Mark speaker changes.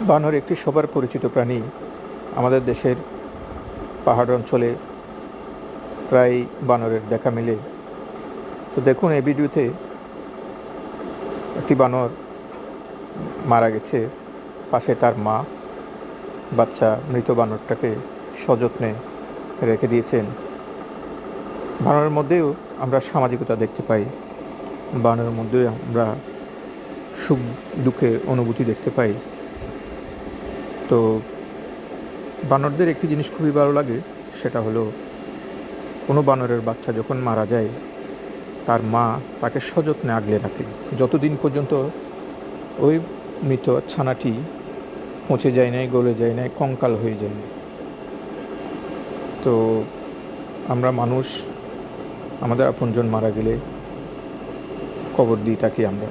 Speaker 1: বানর একটি সবার পরিচিত প্রাণী। আমাদের দেশের পাহাড় অঞ্চলে প্রায় বানরের দেখা মেলে। তো দেখুন এই ভিডিওতে একটি বানর মারা গেছে, পাশে তার মা বাচ্চা মৃত বানরটাকে সযত্নে রেখে দিয়েছেন। বানরের মধ্যেও আমরা সামাজিকতা দেখতে পাই, বানরের মধ্যেও আমরা সুখ দুঃখের অনুভূতি দেখতে পাই। তো বানরদের একটি জিনিস খুবই ভালো লাগে, সেটা হলো কোনো বানরের বাচ্চা যখন মারা যায় তার মা তাকে সযত্নে আগলে রাখে, যতদিন পর্যন্ত ওই মৃত ছানাটি পচে যায় নাই, গলে যায় নাই, কঙ্কাল হয়ে যায় না। তো আমরা মানুষ আমাদের আপনজন মারা গেলে কবর দিই তাকে আমরা।